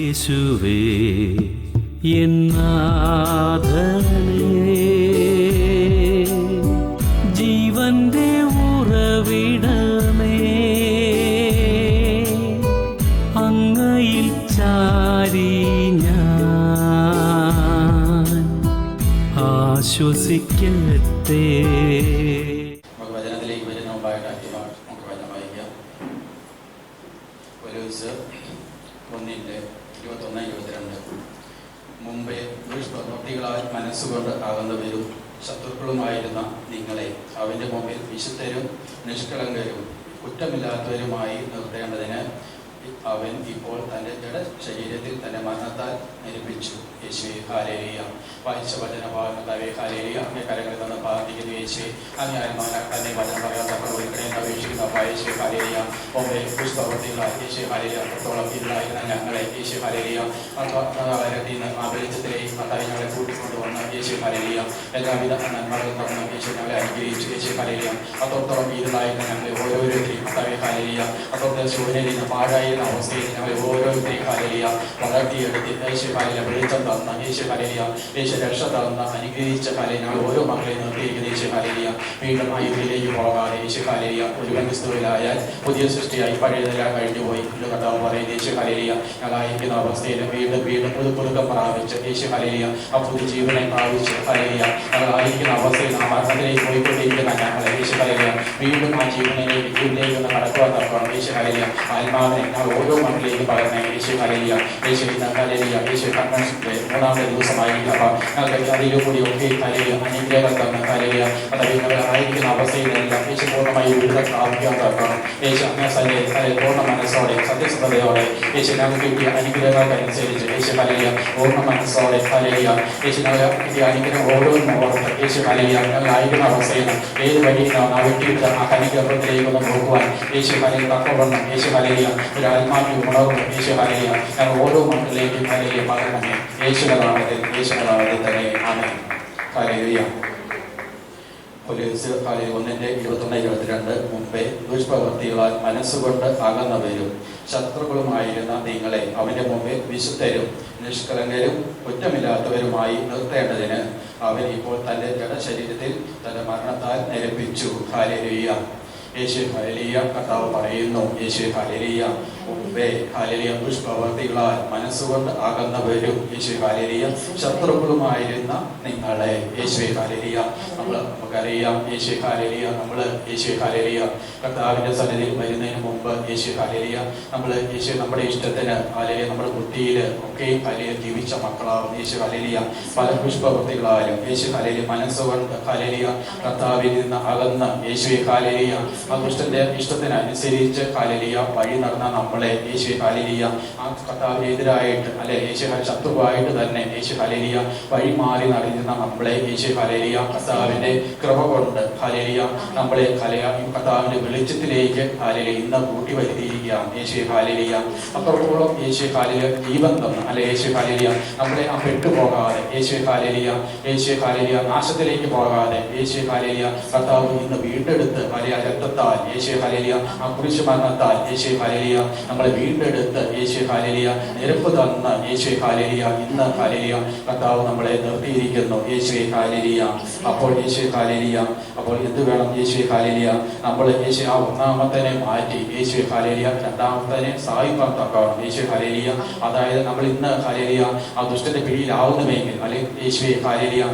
യേശുവേ എൻ നാഥനേ, ജീവന്റെ ഉറവിടമേ, അങ്ങയിൽ ചാരി ഞാൻ ആശ്വസിക്കട്ടെ. വചനത്തിലേക്ക് വരുന്ന മുമ്പായിട്ട് നമുക്ക് വചനം വായിക്കാം. കൊലോസ്യർ 1:21-22. മുമ്പേ ദുഷ്പ്രവൃത്തികളാൽ മനസ്സുകൊണ്ട് അകന്നുവരും ശത്രുക്കളുമായിരുന്ന നിങ്ങളെ അവൻ്റെ മുമ്പിൽ വിശുദ്ധരും നിഷ്കളങ്കരും കുറ്റമില്ലാത്തവരുമായി നിർത്തേണ്ടതിന് അവൻ ഇപ്പോൾ തൻ്റെ ജഡശരീരത്തിൽ തൻ്റെ മരണത്താൽ നിരൂപിച്ചു. യേശുവേ ഹല്ലേലൂയ. വായിച്ച വചനഭാഗത്താവേ ഹല്ലേലൂയ. അങ്ങേ കരങ്ങളിൽ നിന്ന് പ്രാർത്ഥിക്കുന്നു യേശുവേ. അങ്ങേ ആത്മാവിനാൽ തന്നെ വചനം പറയാൻ തക്ക ഒരിക്കലും അപേക്ഷിക്കുന്ന യേശുവേ ഹല്ലേലൂയ. ഒമ്പേ ദുഷ്പ്രവൃത്തികളാൽ യേശുവേ ഹല്ലേലൂയ അത്രത്തോളം ഇതിലായിരുന്ന ഞങ്ങളെ യേശുവേ ഹല്ലേലൂയ അകാലത്തിൽ നിന്ന് ആ വെളിച്ചത്തിലേക്ക് കർത്താവേ ഞങ്ങളെ കൂട്ടിക്കൊണ്ടുവന്ന് യേശുവേ ഹല്ലേലൂയ എല്ലാവിധ നന്മകളും തന്ന് യേശുവേ ഞങ്ങളെ അനുഗ്രഹിച്ചു. യേശുവേ ഹല്ലേലൂയ അത്രത്തോളം ഇതിലായിരുന്ന ഞങ്ങളെ ഓരോരുത്തരെയും കർത്താവേ ഹല്ലേലൂയ അത്രത്തോളം സൂര്യനിൽ നിന്ന് പാഴായിരുന്ന അവസ്ഥയിൽ ഞങ്ങളെ ഓരോരുത്തരെയും ഹല്ലേലൂയ വളർത്തിയെടുത്ത് യേശുവേ ഹല്ലേലൂയ വെളിച്ചം തന്ന യേശുവേ ഹല്ലേലൂയ യേശു രക്ഷ തന്ന അനുഗ്രഹിച്ച ഹല്ലേലൂയ ഞങ്ങൾ ഓരോ മക്കളെ നിർത്തിയിരിക്കുന്ന യേശുവേ ഹല്ലേലൂയ വീണ്ടും ആ ഇതിലേക്ക് പോകാതെ യേശുവേ ഹല്ലേലൂയ ഒരു ക്രിസ്തുവിലായാൽ പുതിയ സൃഷ്ടിയായി പഴയതെല്ലാം കഴിഞ്ഞു പോയി എന്ന് കർത്താവ് പറയുന്നത്. യേശുവേ ഹല്ലേലൂയ ഞങ്ങളായിരിക്കുന്ന അവസ്ഥയിൽ വീണ്ടും പുതുക്കം പ്രാപിച്ച് യേശുവേ ഹല്ലേലൂയ ആ പുതിയ ജീവനെ പ്രാപിച്ച് ഹല്ലേലൂയ ഞങ്ങളായിരിക്കുന്ന അവസ്ഥയിൽ ആ മരണത്തിലേക്ക് പോയിക്കൊണ്ടിരിക്കുന്ന ഞങ്ങളെ യേശുവേ ഹല്ലേലൂയ വീണ്ടും ആ ജീവനിലേക്ക് ഒന്ന് കടക്കുവാൻ തക്കണം. യേശുവേ ഹല്ലേലൂയ ആത്മാവിനെ ഞങ്ങൾ ഓരോ മക്കളിലേക്ക് പകർന്നേ. യേശുവേ ഹല്ലേലൂയ യേശു ഹല്ലേലൂയ യേശു കൺവെൻഷന്റെ 3-ാമത്തെ ദിവസമായിരിക്കും. അപ്പോൾ ഞങ്ങൾക്ക് അതിലും കൂടി ഒക്കെ ഹല്ലേലൂയ അനുഗ്രഹങ്ങൾ തന്ന് ഹല്ലേലൂയ അതായത് ഞങ്ങൾ ആയിരിക്കുന്ന അവസ്ഥയിലെല്ലാം യേശു പൂർണ്ണമായി വിടുതൽ പ്രാപിക്കാൻ തക്കണം. യേശു അങ്ങനെ പൂർണ്ണ മനസ്സോടെ സത്യസന്ധതയോടെ യേശു ഞങ്ങൾക്ക് കിട്ടിയ അനുഗ്രഹങ്ങൾക്കനുസരിച്ച് യേശു ഹല്ലേലൂയ പൂർണ്ണ മനസ്സോടെ ഹല്ലേലൂയ യേശു ഞങ്ങൾ കിട്ടിയ അനുഗ്രഹം ഓരോന്നും ഓർത്ത് യേശു ഹല്ലേലൂയ ഞങ്ങളായിരിക്കുന്ന അവസ്ഥയിൽ ഏത് വഴിയിലാണ് ആ വ്യക്തിയുടെ ആ അനുഗ്രഹത്തിലേക്കൊന്ന് നോക്കുവാൻ യേശു ഹല്ലേലൂയ തക്കവണ്ണം യേശു ഹല്ലേലൂയ ഒരു ആത്മാവിൽ ഉണർന്ന് യേശു ഹല്ലേലൂയ ഞങ്ങൾ ഓരോ മക്കളിലേക്കും ഹല്ലേലൂയ പകരണമേ. യേശുവിന്റെ നാമത്തിൽ തന്നെ ആമേൻ. ഹല്ലേലൂയ. കൊലോസ്യർ 1:21-22. മുമ്പേ ദുഷ്പ്രവൃത്തികളാൽ മനസ്സുകൊണ്ട് അകന്നവരും ശത്രുക്കളുമായിരുന്ന നിങ്ങളെ അവൻ്റെ മുമ്പിൽ വിശുദ്ധരും നിഷ്കളങ്കരും കുറ്റമില്ലാത്തവരുമായി നിർത്തേണ്ടതിന് അവൻ ഇപ്പോൾ തൻ്റെ ജഡശരീരത്തിൽ തൻ്റെ മരണത്താൽ നിരൂപിച്ചു. ഹല്ലേലൂയ. യേശു ഹല്ലേലൂയ. കർത്താവ് പറയുന്നു യേശു ഹല്ലേലൂയ മുമ്പേ ഹല്ലേലൂയ ദുഷ്പ്രവൃത്തികളാൽ മനസ്സുകൊണ്ട് അകന്നവരും യേശു ഹല്ലേലൂയ ശത്രുക്കളുമായിരുന്ന നിങ്ങളെ യേശു ഹല്ലേലൂയ നമുക്കറിയാം യേശു ഹല്ലേലൂയ നമ്മൾ യേശു ഹല്ലേലൂയ കർത്താവിൻ്റെ സന്നിധിയിൽ വരുന്നതിന് മുമ്പ് യേശു ഹല്ലേലൂയ നമ്മൾ യേശു നമ്മുടെ ഇഷ്ടത്തിന് ഹല്ലേലൂയ നമ്മുടെ ബുദ്ധിയിൽ ഒക്കെയും ഹല്ലേലൂയ ജീവിച്ച മക്കളാവും. യേശു ഹല്ലേലൂയ പല ദുഷ്പ്രവൃത്തികളാലും യേശു ഹല്ലേലൂയ മനസ്സുകൊണ്ട് ഹല്ലേലൂയ കർത്താവിൽ നിന്ന് അകന്ന് യേശു ഹല്ലേലൂയ ആ ദുഷ്ടന്റെ ഇഷ്ടത്തിനനുസരിച്ച് ഹല്ലേലൂയ വഴി നടന്ന നമ്മളെ യേശു ഹല്ലേലൂയ ആ കർത്താവിനെതിരായിട്ട് അല്ലെ യേശു ശത്രുവായിട്ട് തന്നെ യേശു ഹല്ലേലൂയ വഴി മാറി നടന്ന നമ്മളെ യേശു ഹല്ലേലൂയ കർത്താവിന്റെ കൃപ കൊണ്ട് ഹല്ലേലൂയ നമ്മളെ കർത്താവിന്റെ വെളിച്ചത്തിലേക്ക് ഹല്ലേലൂയ ഇന്ന് കൂട്ടി വരുത്തിയിരിക്കുകയാണ്. യേശു ഹല്ലേലൂയ അത്രത്തോളം യേശു ഹല്ലേലൂയ ജീവൻ തന്നു അല്ലെ യേശു ഹല്ലേലൂയ നമ്മളെ ആ പെട്ടുപോകാതെ യേശു ഹല്ലേലൂയ നാശത്തിലേക്ക് പോകാതെ യേശു ഹല്ലേലൂയ കർത്താവ് ഇന്ന് വീണ്ടെടുത്ത് രക്തത്താൽ യേശു ഹല്ലേലൂയ ആ കുരിശ് മരണത്താൽ യേശു ഹല്ലേലൂയ നമ്മളെ വീണ്ടെടുത്ത് യേശു ഹല്ലേലൂയ നിരപ്പ് തന്ന് യേശു ഹല്ലേലൂയ ഇന്ന് ഹല്ലേലൂയ കർത്താവ് നമ്മളെ നിർത്തിയിരിക്കുന്നു. യേശു ഹല്ലേലൂയ. അപ്പോൾ യേശു ഹല്ലേലൂയ അപ്പോൾ എന്ത് വേണം യേശു ഹല്ലേലൂയ നമ്മൾ യേശു ആ ഒന്നാമത്തനെ മാറ്റി യേശു ഹല്ലേലൂയ രണ്ടാമത്തനെ സായിപ്പാൻ തക്കണം. യേശു ഹല്ലേലൂയ അതായത് നമ്മൾ ഇന്ന് ഹല്ലേലൂയ ആ ദുഷ്ടന്റെ പിടിയിലാവുന്നുവെങ്കിൽ അല്ലെങ്കിൽ യേശു ഹല്ലേലൂയ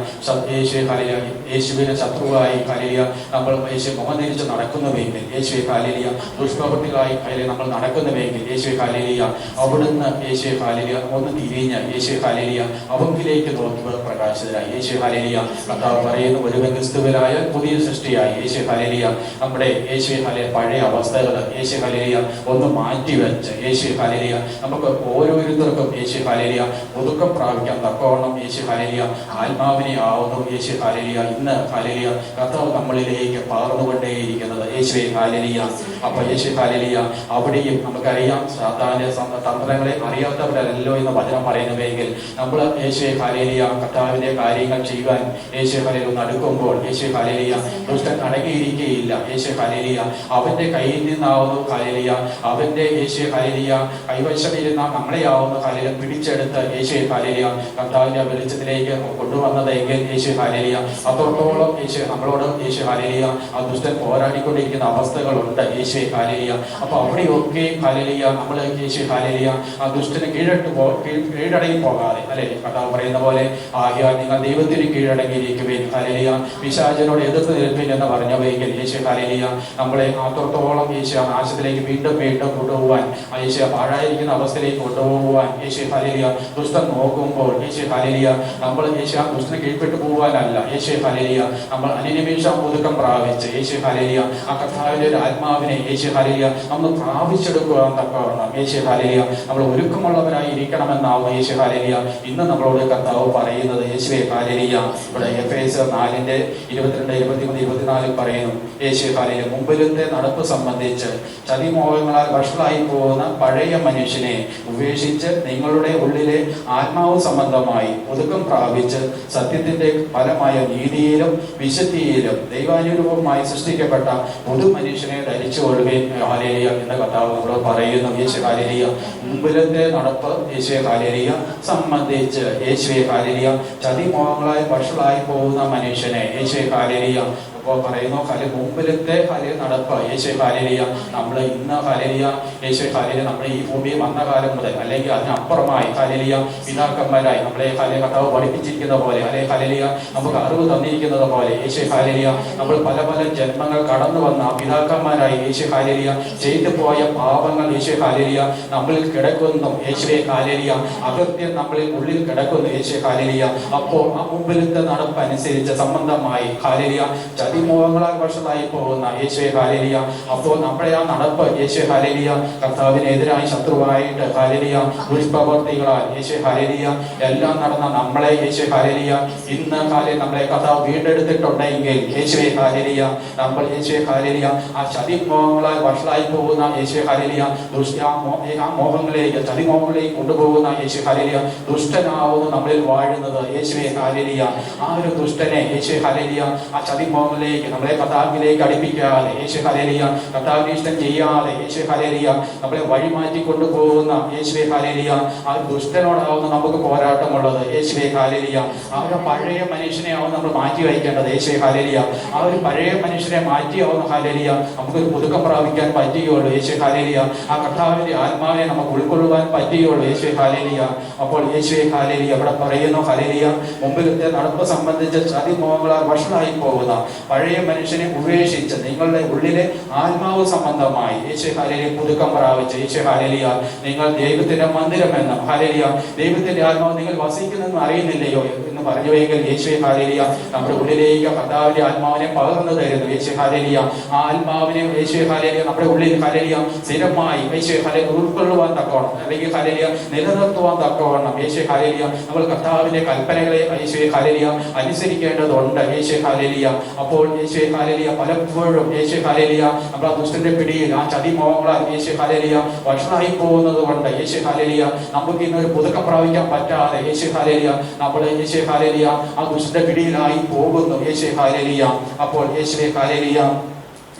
യേശുവിനെ ശത്രുവായി ഹല്ലേലൂയ നമ്മൾ യേശു മുഖം തിരിച്ച് നടക്കുന്നുവെങ്കിൽ യേശു ഹല്ലേലൂയ ദുഷ്പ്രവൃത്തികളായി നമ്മൾ നടക്കുന്നുവെങ്കിൽ യേശു ഹല്ലേലൂയ അവിടുന്ന് യേശു ഹല്ലേലൂയ ഒന്ന് തിരിഞ്ഞ് യേശു ഹല്ലേലൂയ അവങ്കിലേക്ക് നോക്കിയവർ പ്രകാശിതരായി. യേശു ഹല്ലേലൂയ കർത്താവ് പറയുന്നു ഒരുവൻ ക്രിസ്തുവിലായ പുതിയ സൃഷ്ടിയായി. യേശു ഹല്ലേലൂയ നമ്മുടെ യേശു ഹല്ലേലൂയ പഴയ അവസ്ഥകൾ യേശു ഹല്ലേലൂയ ഒന്ന് മാറ്റിവെച്ച് യേശു ഹല്ലേലൂയ നമുക്ക് ഓരോരുത്തർക്കും യേശു ഹല്ലേലൂയ ഒതുക്കം പ്രാപിക്കാൻ തക്കവണ്ണം യേശു ഹല്ലേലൂയ ആത്മാവിനെ ആവുന്നു. യേശു ഹല്ലേലൂയ ഇന്ന് ഹല്ലേലൂയ കർത്താവ് നമ്മളിലേക്ക് പകർന്നുകൊണ്ടേയിരിക്കുന്നത്. യേശുവേ ഹല്ലേലൂയ അപ്പൊ യേശു ഹാലേലിയ അവിടെയും നമുക്കറിയാം സാത്താന്റെ തന്ത്രങ്ങളെ അറിയാത്തവരല്ലോ എന്ന് വചനം പറയുന്നുവെങ്കിൽ നമ്മൾ യേശു ഹാലേലിയ കർത്താവിന്റെ കാര്യങ്ങൾ ചെയ്യുവാൻ യേശു ഹാലേലിയ ഒന്ന് അടുക്കുമ്പോൾ യേശു ഹാലേലിയ ദുഷ്ടൻ അടങ്ങിയിരിക്കുകയില്ല. യേശു ഹാലേലിയ അവന്റെ കയ്യിൽ നിന്നാവുന്നു ഹാലേലിയ അവന്റെ യേശു ഹാലേലിയ കൈവശമിരുന്ന നമ്മളെയാവുന്ന ഹാലേലിയ പിടിച്ചെടുത്ത് യേശു ഹാലേലിയ കർത്താവിന്റെ വെളിച്ചത്തിലേക്ക് കൊണ്ടുവന്നതെങ്കിൽ യേശു ഹാലേലിയ അത്രത്തോളം യേശു നമ്മളോട് യേശു ഹാലേലിയ ആ ദുഷ്ടൻ പോരാടിക്കൊണ്ടിരിക്കുന്ന അവസ്ഥകളുണ്ട് യേശു ഹാലേലിയ. അപ്പൊ അവിടെയൊക്കെ ഹാലേലിയ നമ്മൾ യേശു ഹാലേലിയ ആ ദുഷ്ടന് കീഴടങ്ങി പോകാതെ അല്ലെ കർത്താവ് പറയുന്ന പോലെ ആകയാൽ നിങ്ങൾ ദൈവത്തിന് കീഴടങ്ങിയിരിക്കുവേൻ ഹാലേലിയ പിശാചിനോട് എതിർത്ത് നിൽപ്പിൻ എന്ന് പറഞ്ഞവെങ്കിൽ യേശു ഹാലേലിയ നമ്മളെ അത്രത്തോളം യേശു നാശത്തിലേക്ക് വീണ്ടും കൊണ്ടുപോകാൻ യേശു പാഴായിരിക്കുന്ന അവസ്ഥയിലേക്ക് കൊണ്ടുപോകുവാൻ യേശു ഹാലേലിയ ദുഷ്ടൻ നോക്കുമ്പോൾ യേശു ഹാലേലിയ നമ്മൾ യേശു ആ ദുഷ്ടന് കീഴ്പ്പെട്ടു പോകാനല്ല യേശു ഹാലേലിയ നമ്മൾ അനുനിമിഷം ഒതുക്കം പ്രാപിച്ച് യേശു ഹാലേലിയ ആ കർത്താവിന്റെ ഒരു ആത്മാവിനെ യേശു ഹാലേലിയ നമ്മൾ പ്രാപിച്ചെടുക്കുവാൻ തക്കവണ്ണം യേശു ഹാലേലിയ നമ്മൾ ഒരുക്കമുള്ളവരായി ഇരിക്കണമെന്നാവും യേശു ഹാലേലിയ ഇന്ന് നമ്മളോട് കർത്താവ് പറയുന്നത്. യേശുവേ ഹാലേലിയ ഇവിടെ എഫേസ്യർ 4:22-23-24 പറയുന്നു യേശു ഹാലേലിയ മുമ്പിലത്തെ നടപ്പ് സംബന്ധിച്ച് ചതിമോഹങ്ങളാൽ വഷളായി പോകുന്ന പഴയ മനുഷ്യനെ ഉപേക്ഷിച്ച് നിങ്ങളുടെ ഉള്ളിലെ ആത്മാവ് സംബന്ധമായി ഒതുക്കം പ്രാപിച്ച് സത്യത്തിന്റെ ഫലമായ നീതിയിലും വിശുദ്ധിയിലും ദൈവാനുരൂപമായി സൃഷ്ടിക്കപ്പെട്ട പുതു മനുഷ്യനെ ധരിച്ചുകൊള്ളുകയും ഹാലേലിയ എന്ന കർത്താവ് നമ്മൾ പറയുന്നു. യേശു ഹാലേലിയ മുമ്പിലത്തെ നടപ്പ് യേശു ഹാലേലിയ സംബന്ധിച്ച് യേശുവേ ഹാലേലിയ ചതിമോഹങ്ങളായി വഷളായി പോകുന്ന മനുഷ്യനെ യേശു ഹാലേലിയ അപ്പോൾ പറയുന്നു മുമ്പിലത്തെ നടപ്പ് യേശു ഹാലേലിയ നമ്മൾ ഇന്ന് ഹാലേലിയ യേശു ഹാലേലിയ നമ്മൾ ഈ ഭൂമിയിൽ വന്ന കാലം മുതൽ അല്ലെങ്കിൽ അതിനപ്പുറമായി ഹാലേലിയ പിതാക്കന്മാരായി നമ്മളെ ഹാലേലിയ കർത്താവ് പഠിപ്പിച്ചിരിക്കുന്ന പോലെ അല്ലെ ഹാലേലിയ നമുക്ക് അറിവ് തന്നിരിക്കുന്നത് പോലെ യേശു ഹാലേലിയ നമ്മൾ പല പല ജന്മങ്ങൾ കടന്നു വന്ന പിതാക്കന്മാരായി യേശു ഹാലേലിയ ചെയ്തു പോയ പാപങ്ങൾ യേശു ഹാലേലിയ നമ്മളിൽ കിടക്കുന്നു. യേശുവേ ഹാലേലിയ അകൃത്യം നമ്മളിൽ ഉള്ളിൽ കിടക്കുന്നു യേശു ഹാലേലിയ. അപ്പോൾ ആ മുമ്പിലത്തെ നടപ്പ് അനുസരിച്ച് സംബന്ധമായി ഹാലേലിയ മോഹങ്ങളാൽ വഷളായി പോകുന്ന യേശുവേ ഹാലേലിയ അപ്പോൾ നമ്മളെ ആ നടപ്പ് യേശു ഹാലേലിയ കർത്താവിനെതിരായി ശത്രുവായിട്ട് ഹാലേലിയ ദുഷ്പ്രവർത്തികളാൽ യേശു ഹാലേലിയ എല്ലാം നടന്ന നമ്മളെ യേശു ഹാലേലിയ ഇന്ന് നമ്മളെ കർത്താവ് വീണ്ടെടുത്തിട്ടുണ്ടെങ്കിൽ യേശുവേ ഹാലേലിയ നമ്മൾ യേശു ഹാലേലിയ ആ ചതിമോഹങ്ങളാൽ വഷളായി പോകുന്ന യേശു ഹാലേലിയ ആ മോഹങ്ങളിലേക്ക് ചതിമോഹങ്ങളിലേക്ക് കൊണ്ടുപോകുന്ന യേശു ഹാലേലിയ ദുഷ്ടനാവുന്നു നമ്മളിൽ വാഴുന്നത് യേശുവേ ഹാലേലിയ ആ ഒരു ദുഷ്ടനെ യേശു ഹാലേലിയ ആ ചതിമോഹങ്ങളിലേക്ക് നമ്മളെ കർത്താവിലേക്ക് അടുപ്പിക്കാതെ യേശു ഹാലേലിയ കർത്താവിനെ ഇഷ്ടം ചെയ്യാതെ യേശു ഹാലേലിയ നമ്മളെ വഴിമാറ്റി കൊണ്ടുപോകുന്ന യേശുവേ ഹാലേലിയ ആ ദുഷ്ടനോടാവുന്ന നമുക്ക് പോരാട്ടമുള്ളത് യേശുവേ ഹാലേലിയ ആ ഒരു പഴയ മനുഷ്യനെ ആവും നമ്മൾ മാറ്റി വയ്ക്കേണ്ടത് യേശുവേ ഹാലേലിയ ആ ഒരു പഴയ മനുഷ്യനെ മാറ്റിയാവുന്ന ഹാലേലിയ നമുക്കൊരു പുതുക്കം പ്രാപിക്കാൻ പറ്റുകയുള്ളൂ യേശു ഹാലേലിയ ആ കർത്താവിന്റെ ആത്മാവിനെ നമുക്ക് ഉൾക്കൊള്ളുവാൻ പറ്റുകയുള്ളൂ യേശു ഹാലേലിയ. അപ്പോൾ യേശുവേ ഹാലേലിയ ഇവിടെ പറയുന്നു ഹാലേലിയ മുമ്പിലത്തെ നടപ്പ് സംബന്ധിച്ച് ചതിമോഹങ്ങളാൽ വഷളായി പോകുന്ന പഴയ മനുഷ്യനെ ഉപേക്ഷിച്ച് നിങ്ങളുടെ ഉള്ളിലെ ആത്മാവ് സംബന്ധമായി യേശു ഹാലേലിയ പുതുക്കം പ്രാപിച്ച് യേശു ഹാലേലിയ നിങ്ങൾ ദൈവത്തിന്റെ മന്ദിരമെന്നും ഹാലേലിയ ദൈവത്തിന്റെ ആത്മാവ് നിങ്ങൾ വസിക്കുന്നെന്ന് അറിയുന്നില്ലയോ എന്ന് പറഞ്ഞുവെങ്കിൽ യേശുവേ ഹാലേലിയ നമ്മുടെ ഉള്ളിലേക്ക് കർത്താവിന്റെ ആത്മാവിനെ പകർന്നു തരുന്നു യേശു ഹാലേലിയ ആ ആത്മാവിനെ യേശു ഹാലേലിയ നമ്മുടെ ഉള്ളിൽ ഹാലേലിയ സ്ഥിരമായി യേശു ഹാലേലിയ ഉൾക്കൊള്ളുവാൻ തക്കവണ്ണം അല്ലെങ്കിൽ ഹാലേലിയ നിലനിർത്തുവാൻ തക്കവണ്ണം യേശു ഹാലേലിയ നമ്മൾ കർത്താവിന്റെ കൽപ്പനകളെ യേശു ഹാലേലിയ അനുസരിക്കേണ്ടതുണ്ട് യേശു ഹാലേലിയ. അപ്പോൾ യേശു ഹാലേലിയ പലപ്പോഴും യേശു ഹാലേലിയ നമ്മൾ ആ ദുഷ്ടന്റെ പിടിയിൽ ആ ചതിമോഹങ്ങളാൽ യേശു ഹാലേലിയ വഷളായി പോകുന്നത് കൊണ്ട് യേശു ഹാലേലിയ നമുക്ക് ഇന്നൊരു പുതുക്കം പ്രാപിക്കാൻ പറ്റാതെ യേശു ഹാലേലിയ നമ്മൾ യേശു ഹാലേലിയ ആ ദുഷ്ടന്റെ പിടിയിലായി പോകുന്നു യേശു ഹാലേലിയ. അപ്പോൾ യേശുവേ ഹാലേലിയ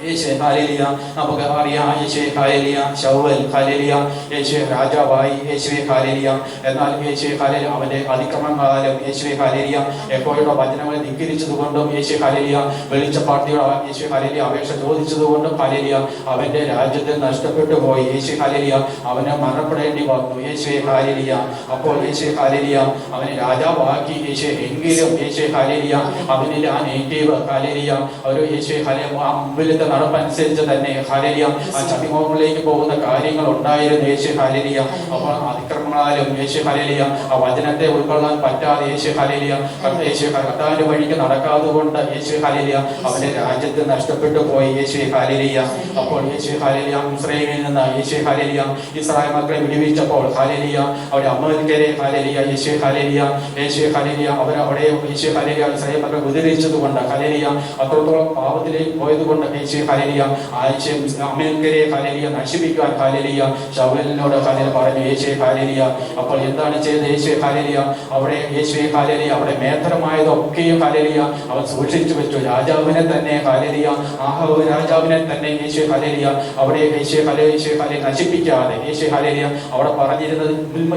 യേശു ഹാലേലിയ നമുക്ക് അറിയാം യേശു ഹാലേലിയ ശൗവൽ ഹാലേലിയ യേശു രാജാവായി യേശുവേ ഹാലേലിയ. എന്നാൽ യേശു ഹാലേലിയ അവന്റെ അതിക്രമങ്ങളാലും യേശുവേ ഹാലേലിയ യഹോവയുടെ വചനങ്ങളെ ധിക്കരിച്ചതുകൊണ്ടും യേശു ഹാലേലിയ വെളിച്ചപ്പാർട്ടിയോട് യേശു ഹാലേലിയ അപേക്ഷ ചോദിച്ചതുകൊണ്ടും ഹാലേലിയ അവന്റെ രാജ്യത്തെ നഷ്ടപ്പെട്ടു പോയി യേശു ഹാലേലിയ അവന് മരണപ്പെടേണ്ടി വന്നു യേശുവേ ഹാലേലിയ. അപ്പോൾ യേശു ഹാലേലിയ അവനെ രാജാവാക്കി യേശു എങ്കിലും യേശു ഹാലേലിയ അവനിൽ ആ നെഗറ്റീവ് ഹാലേലിയ ഒരു യേശു ഹാലേലിയ ആ മുമ്പിലത്തെ നടപ്പനുസരിച്ച് തന്നെ ഹാലേലിയ ആ ചതിമോഹങ്ങളിലേക്ക് പോകുന്ന കാര്യങ്ങൾ ഉണ്ടായിരുന്നു യേശു ഹാലേലിയ. അപ്പോൾ അതിക്രമങ്ങളാലും യേശു ഹാലേലിയ ആ വചനത്തെ ഉൾക്കൊള്ളാൻ പറ്റാതെ യേശു ഹാലേലിയ കർത്താവിന്റെ വഴിക്ക് നടക്കാതെ കൊണ്ട് യേശു ഹാലേലിയ അവന്റെ രാജ്യത്ത് നഷ്ടപ്പെട്ടു പോയി യേശു ഹാലേലിയ. അപ്പോൾ യേശു ഹാലേലിയ ഇസ്രായേലിൽ നിന്ന് യേശു ഹാലേലിയ ഇസ്രായേൽ മക്കളെ വിടുവിച്ചപ്പോൾ ഹാലേലിയ അവരുടെ അമേരിക്കരെ ഹാലേലിയ യേശു ഹാലേലിയ അവരവിടെ യേശു ഹാലേലിയ ഇസ്രായേൽ മക്കളെ ഉദ്ധരിച്ചത് കൊണ്ട് ഹാലേലിയ അത്രത്തോളം പാപത്തിലേക്ക് പോയത് കൊണ്ട് യേശു യേശു ഹല്ലേലൂയ അമേരിക്കരെ ഹല്ലേലൂയ നശിപ്പിക്കുവാൻ ഹല്ലേലൂയ ശൗലിനോട് ഹല്ലേലൂയ പറഞ്ഞു യേശു ഹല്ലേലൂയ. അപ്പോൾ എന്താണ് ചെയ്തത് യേശു ഹല്ലേലൂയ? അവിടെ യേശു ഹല്ലേലൂയ അവിടെ മേത്രമായതൊക്കെയും ഹല്ലേലൂയ അവൻ സൂക്ഷിച്ചു വെച്ചു. രാജാവിനെ തന്നെ ഹല്ലേലൂയ ആഹാബ് രാജാവിനെ തന്നെ യേശു ഹല്ലേലൂയ അവിടെ യേശു ഹല്ലേലൂയ നശിപ്പിക്കാതെ യേശു ഹല്ലേലൂയ അവിടെ പറഞ്ഞിരുന്നത്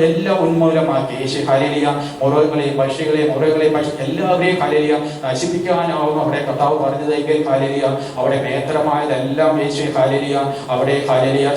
എല്ലാം ഉന്മൂലമാക്കി. യേശു ഹല്ലേലൂയ മുറകളെയും പക്ഷികളെയും എല്ലാവരെയും ഹല്ലേലൂയ നശിപ്പിക്കാനാവുന്നു അവിടെ കർത്താവ് പറഞ്ഞതെങ്കിൽ ഹല്ലേലൂയ അവിടെ മേത്രമായതെല്ലാം യേശു ഹല്ലേലൂയ അവിടെ ഹല്ലേലൂയ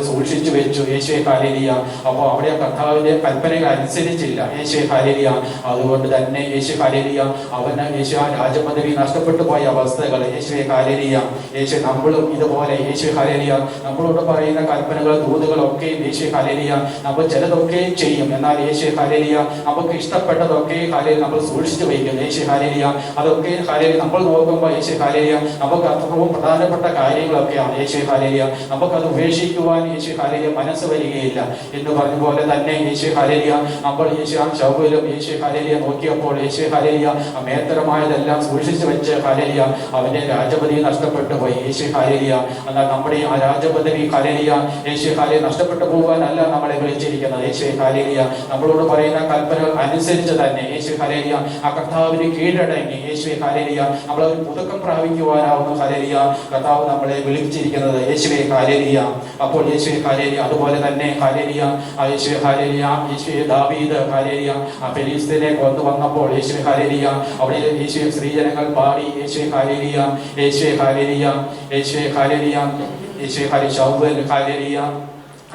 സൂക്ഷിച്ചു വെച്ചു യേശു ഹല്ലേലൂയ. അപ്പോൾ അവിടെ കർത്താവിന്റെ കൽപ്പനകൾ അനുസരിച്ചില്ല യേശു ഹല്ലേലൂയ. അതുകൊണ്ട് തന്നെ യേശു ഹല്ലേലൂയ അവന് യേശു ആ രാജപദവി നഷ്ടപ്പെട്ടു പോയ അവസ്ഥകൾ യേശു ഹല്ലേലൂയ. യേശു നമ്മളും ഇതുപോലെ യേശു ഹല്ലേലൂയ നമ്മളോട് പറയുന്ന കൽപ്പനകൾ ദൂതുകളൊക്കെ യേശു ഹല്ലേലൂയ നമ്മൾ ചിലതൊക്കെയും ചെയ്യും. എന്നാൽ യേശു ഹല്ലേലൂയ നമുക്ക് ഇഷ്ടപ്പെട്ടതൊക്കെ ഹല്ലേലൂയ നമ്മൾ സൂക്ഷിച്ചു വയ്ക്കും യേശു ഹല്ലേലൂയ. അതൊക്കെ ഹല്ലേലൂയ നമ്മൾ നോക്കുമ്പോൾ യേശു ഹല്ലേലൂയ നമുക്ക് അത്രയും പ്രധാനപ്പെട്ട കാര്യങ്ങളൊക്കെയാണ് യേശു ഹല്ലേലൂയ. നമുക്കത് ഉപേക്ഷിക്കുവാൻ യേശു ഹല്ലേലൂയ മനസ്സ് വരികയില്ല എന്ന് പറഞ്ഞ പോലെ തന്നെ യേശു ഹല്ലേലൂയ നമ്മൾ യേശു ആ ശൗലും യേശു ഹല്ലേലൂയ നോക്കിയപ്പോൾ യേശു ഹല്ലേലൂയ മേത്തരമായതെല്ലാം സൂക്ഷിച്ചു വെച്ച് ഹല്ലേലൂയ അവന്റെ രാജപദവി നഷ്ടപ്പെട്ടു പോയി യേശു ഹല്ലേലൂയ. എന്നാൽ നമ്മുടെ ആ രാജപദവി ഹല്ലേലൂയ യേശു ഹല്ലേലൂയ നഷ്ടപ്പെട്ടു പോകാനല്ല നമ്മളെ വിളിച്ചിരിക്കുന്നത് യേശു ഹല്ലേലൂയ. നമ്മളോട് പറയുന്ന കൽപ്പനകൾ അനുസരിച്ച് തന്നെ യേശു ഹല്ലേലൂയ ആ കർത്താവിന് കീഴടങ്ങി യേശു ഹല്ലേലൂയ നമ്മളൊരു പുതുക്കം പ്രാപിക്കുവാനാവുന്ന ഹല്ലേലൂയ കർത്താവ് നമ്മളെ വിളിച്ചിരിക്കുന്നത് യേശുവേ ഹല്ലേലൂയ. അപ്പോൾ യേശു ഹല്ലേലൂയ അതുപോലെ തന്നെ ഹല്ലേലൂയ യേശു ഹല്ലേലൂയ യേശു ദാവീദ് ഹല്ലേലൂയ ആ ഫെലിസ്തീനെ കൊണ്ടുവന്നപ്പോൾ യേശു ഹല്ലേലൂയ അവിടെ യേശു സ്ത്രീജനങ്ങൾ പാടി യേശു ഹല്ലേലൂയ യേശു ഹല്ലേലൂയ യേശു ഹല്ലേലൂയ യേശു ഹല്ലേലൂയ ശൗൽ ഹല്ലേലൂയ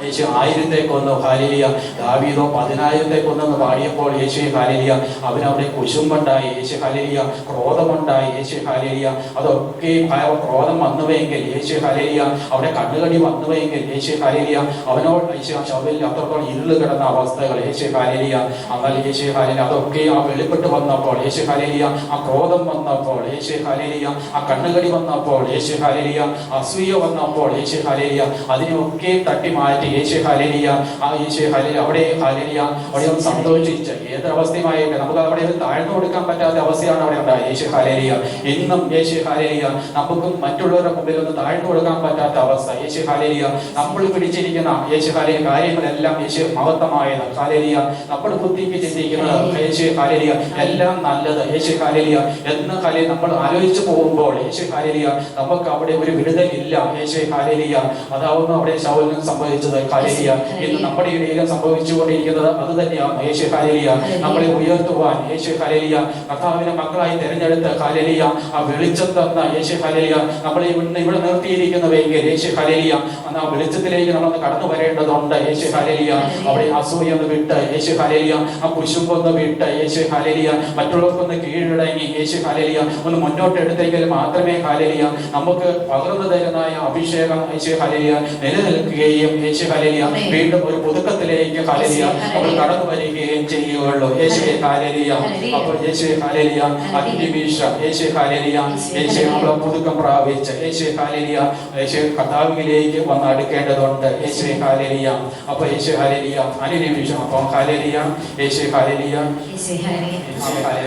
യേശു 1000 കൊന്നു ഹല്ലേലൂയ. ദാവീദോ 10,000 കൊന്നെന്ന് പാടിയപ്പോൾ യേശു ഹല്ലേലൂയ അവനവിടെ കുശുമ്പുണ്ടായി യേശു ഹല്ലേലൂയ ക്രോധമുണ്ടായി യേശു ഹല്ലേലൂയ. അതൊക്കെ ക്രോധം വന്നുവെങ്കിൽ യേശു ഹല്ലേലൂയ അവിടെ കണ്ണുകടി വന്നുവെങ്കിൽ യേശു ഹല്ലേലൂയ അവനോട് യേശു ശൗലിൽ അത്രത്തോളം ഇരുള് കിടന്ന അവസ്ഥകൾ യേശു ഹല്ലേലൂയ. എന്നാൽ യേശു ഹല്ലേലൂയ അതൊക്കെ ആ വെളിപ്പെട്ട് വന്നപ്പോൾ യേശു ഹല്ലേലൂയ ആ ക്രോധം വന്നപ്പോൾ യേശു ഹല്ലേലൂയ ആ കണ്ണുകടി വന്നപ്പോൾ യേശു ഹല്ലേലൂയ അസൂയ വന്നപ്പോൾ യേശു ഹല്ലേലൂയ അതിനെയൊക്കെ തട്ടി മാറ്റി യേശു ഹല്ലേലൂയ ആ യേശു ഹല്ലേലൂയ അവിടെ ഹല്ലേലൂയ അവിടെ സന്തോഷിച്ച് ഏതൊരവസ്ഥയുമായിട്ട് നമുക്ക് അവിടെ താഴ്ന്നു കൊടുക്കാൻ പറ്റാത്ത അവസ്ഥയാണ് അവിടെ ഉണ്ടായത് യേശു ഹല്ലേലൂയ. ഇന്നും യേശു ഹല്ലേലൂയ നമുക്കും മറ്റുള്ളവരുടെ മുമ്പിൽ ഒന്ന് താഴ്ന്നു കൊടുക്കാൻ പറ്റാത്ത അവസ്ഥ യേശു ഹല്ലേലൂയ. നമ്മൾ പിടിച്ചിരിക്കുന്ന യേശു ഹല്ലേലൂയ കാര്യങ്ങളെല്ലാം യേശു മഹത്തമായത് ഹല്ലേലൂയ. നമ്മൾ ബുദ്ധിക്ക് ചിന്തിക്കുന്നത് യേശു ഹല്ലേലൂയ എല്ലാം നല്ലത് യേശു ഹല്ലേലൂയ എന്ന് ഹല്ലേലൂയ നമ്മൾ ആലോചിച്ചു പോകുമ്പോൾ യേശു ഹല്ലേലൂയ നമുക്ക് അവിടെ ഒരു വിടുതലില്ല യേശു ഹല്ലേലൂയ. അതാവുന്നു അവിടെ ശൗലിന് സംഭവിച്ചത് ഹല്ലേലൂയ. ഇന്ന് നമ്മുടെ ഇടയിലും സംഭവിച്ചുകൊണ്ടിരിക്കുന്നത് അത് തന്നെയാണ് യേശു ഹല്ലേലൂയ. നമ്മളെ ഉയർത്തുവാൻ യേശു ഹല്ലേലൂയ കർത്താവിനെ മക്കളായി തിരഞ്ഞെടുത്ത് ഹല്ലേലൂയ ആ വെളിച്ചം തന്ന യേശു ഹല്ലേലൂയ നമ്മളെ ഇവിടെ നിർത്തിയിരിക്കുന്നുവെങ്കിൽ യേശു ഹല്ലേലൂയ ആ വെളിച്ചത്തിലേക്ക് നമ്മളൊന്ന് കടന്നു വരേണ്ടതുണ്ട് യേശു ഹല്ലേലൂയ. അവിടെ അസൂയ ഒന്ന് വിട്ട് യേശു ഹല്ലേലൂയ ആ കുശുമ്പൊന്ന് വിട്ട് യേശു ഹല്ലേലൂയ മറ്റുള്ളവർക്കൊന്ന് കീഴടങ്ങി യേശു ഹല്ലേലൂയ ഒന്ന് മുന്നോട്ട് എടുത്തെങ്കിൽ മാത്രമേ ഹല്ലേലൂയ നമുക്ക് പകർന്നു തരുന്ന അഭിഷേകം യേശു ഹല്ലേലൂയ നിലനിൽക്കുകയും യേശു ഹല്ലേലൂയ വീണ്ടും ഒരു പുതുക്കത്തിലേക്ക് ഹല്ലേലൂയ നമ്മൾ കടന്നു വരികയും ചെയ്യുകയുള്ളൂ യേശുവേ ഹല്ലേലൂയ. അപ്പോൾ യേശു ഹല്ലേലൂയ അഗ്നിവീക്ഷ യേശു ഹല്ലേലൂയ യേശു നമ്മളെ പുതുക്കം പ്രാപിച്ച് യേശു ഹല്ലേലൂയ യേശു കർത്താവിലേക്ക് വന്ന് അടുക്കേണ്ടതുണ്ട് യേശുവേ ഹല്ലേലൂയ. അപ്പോൾ യേശു ഹല്ലേലൂയ അഗ്നിവീക്ഷ അപ്പോൾ ഹല്ലേലൂയ യേശു ഹല്ലേലൂയ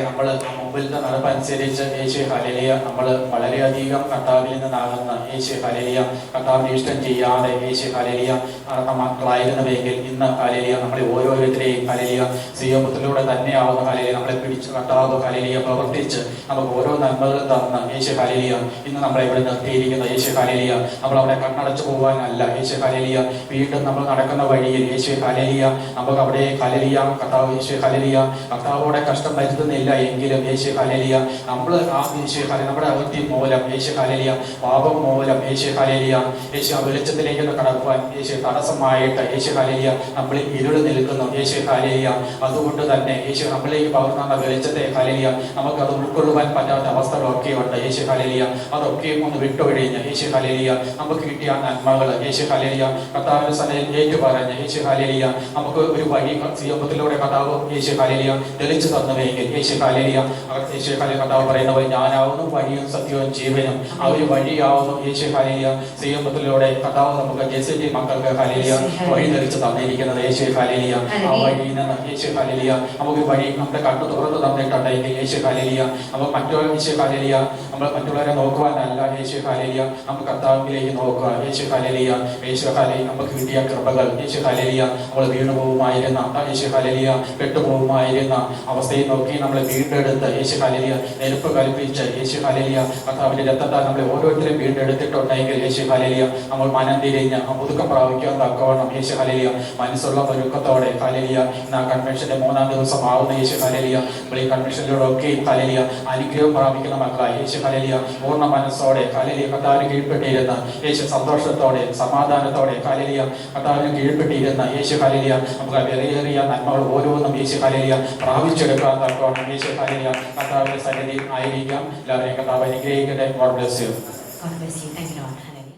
നമ്മൾ മുമ്പിലത്തെ നടപ്പനുസരിച്ച് യേശു ഹല്ലേലൂയ നമ്മൾ വളരെയധികം കർത്താവിൽ നിന്നാകുന്ന യേശു ഹല്ലേലൂയ കർത്താവിനെ ഇഷ്ടം ചെയ്യാതെ യേശു ഹല്ലേലൂയ നടന്ന മക്കളായിരുന്നുവെങ്കിൽ ഇന്ന് ഹല്ലേലൂയ നമ്മളെ ഓരോരുത്തരെയും ഹല്ലേലൂയ സ്വീകരണത്തിലൂടെ തന്നെയാവുന്ന ഹല്ലേലൂയ നമ്മളെ പിടിച്ച് കർത്താവ് ഹല്ലേലൂയ പ്രവർത്തിച്ച് നമുക്ക് ഓരോ നന്മകൾ തന്ന യേശു ഹല്ലേലൂയ ഇന്ന് നമ്മളെ ഇവിടെ നിർത്തിയിരിക്കുന്ന യേശു ഹല്ലേലൂയ നമ്മൾ അവിടെ കണ്ണടച്ചു പോകാനല്ല യേശു ഹല്ലേലൂയ. വീണ്ടും നമ്മൾ നടക്കുന്ന വഴിയിൽ യേശു ഹല്ലേലൂയ നമുക്ക് അവിടെ ഹല്ലേലൂയ കർത്താവ് യേശു ഹല്ലേലൂയ കർത്താവോടെ കഷ്ടം വരുത്തുന്നില്ല എങ്കിലും യേശു ഹല്ലേലൂയ നമ്മൾ ആ യേശു ഹല്ലേലൂയ നമ്മുടെ അകത്തി മൂലം യേശു ഹല്ലേലൂയ പാപം മൂലം യേശു ഹല്ലേലൂയ യേശു ആ വെളിച്ചത്തിലേക്ക് കടക്കുവാൻ യേശു തടസ്സമായിട്ട് യേശു ഹല്ലേലൂയ നമ്മളിൽ ഇരുള് നിൽക്കുന്നു യേശു ഹല്ലേലൂയ. അതുകൊണ്ട് തന്നെ യേശു നമ്മളിലേക്ക് പകർന്ന വെളിച്ചത്തെ ഹല്ലേലൂയ നമുക്കത് ഉൾക്കൊള്ളുവാൻ പറ്റാത്ത അവസ്ഥകളൊക്കെ ഉണ്ട് യേശു ഹല്ലേലൂയ. അതൊക്കെ ഒന്ന് വിട്ടൊഴിഞ്ഞ് യേശു ഹല്ലേലൂയ നമുക്ക് കിട്ടിയ നന്മകൾ യേശു ഹല്ലേലൂയ കർത്താവിന്റെ സന്നിധിയിൽ ഏറ്റുപറഞ്ഞ് യേശു ഹല്ലേലൂയ നമുക്ക് ഒരു വഴി സിയോബത്തിലൂടെ കർത്താവ് യേശു ഹല്ലേലൂയ തെളിച്ചു തന്നുവെങ്കിൽ യേശു ഹല്ലേലൂയ യേശു ഹാലിയ കർത്താവ് പറയുന്നത് ഞാനാവുന്നു വഴിയും സത്യവും ജീവനും ആ ഒരു വഴിയാവുന്നു യേശു ഹാലിയ സിയമ്പത്തിലൂടെ കർത്താവ് നമുക്ക് ജെസിന്റെ മക്കൾക്ക് ഹാലിയ വഴി തെളിച്ച് തന്നിരിക്കുന്നത് യേശു ഹാലിയ ആ വഴിയിൽ നിന്ന് യേശു ഹാലിയ നമുക്ക് വഴി നമ്മുടെ കണ്ണു തുറന്ന് തന്നിട്ടുണ്ടെങ്കിൽ യേശു ഹാലിയ നമ്മൾ മറ്റുള്ള യേശു ഹാലിയ നമ്മൾ മറ്റുള്ളവരെ നോക്കുവാനല്ല യേശു ഹാലിയ നമ്മൾ കർത്താവിലേക്ക് നോക്കുക യേശു ഹാലിയ യേശു ഹാലിയ നമുക്ക് കിട്ടിയ കൃപകൾ യേശു ഹാലിയ നമ്മൾ വീണു പോകുമായിരുന്ന യേശു ഹാലിയ പെട്ടുപോകുമായിരുന്ന അവസ്ഥയിൽ നോക്കി നമ്മളെ വീണ്ടെടുത്ത് യേശു ഹാലിയ നെരുപ്പ് കൽപ്പിച്ച് യേശു ഹാലിയ കർത്താവിന്റെ രക്തത്താൽ നമ്മളെ ഓരോരുത്തരും വീണ്ടെടുത്തിട്ടുണ്ടെങ്കിൽ യേശു ഹാലിയ നമ്മൾ മനം തിരിഞ്ഞ് പുതുക്കം പ്രാപിക്കാൻ തക്കവണ്ണം യേശു ഹാലിയ മനസ്സുള്ള ഒരുക്കത്തോടെ ഹാലിയ ഇന്ന് ആ കൺവെൻഷന്റെ 3-ാം ദിവസം ആവുന്ന യേശു ഹാലിയ നമ്മൾ ഈ കൺവെൻഷനിലൂടെ ഒക്കെ ഹാലിയ അനുഗ്രഹം പ്രാപിക്കുന്ന മക്കളായി യേശു ഹാലിയ പൂർണ്ണ മനസ്സോടെ ഹാലിയ കർത്താവിന് കീഴ്പ്പെട്ടിരുന്ന യേശു സന്തോഷത്തോടെ സമാധാനത്തോടെ ഹാലിയ കർത്താവിന് കീഴ്പ്പെട്ടിരുന്ന യേശു ഹാലിയ നമുക്ക് വിലയേറിയ നന്മകൾ ഓരോന്നും യേശു ഹാലിയ പ്രാപിച്ചെടുക്കാൻ തക്കവണ്ണം യേശു ഹാലിയ കർത്താവിന്റെ സന്നിധിയിൽ ആയിരിക്കാം. എല്ലാവരെയും കർത്താവ് അനുഗ്രഹിക്കട്ടെ. God bless you. God bless you. Thank you.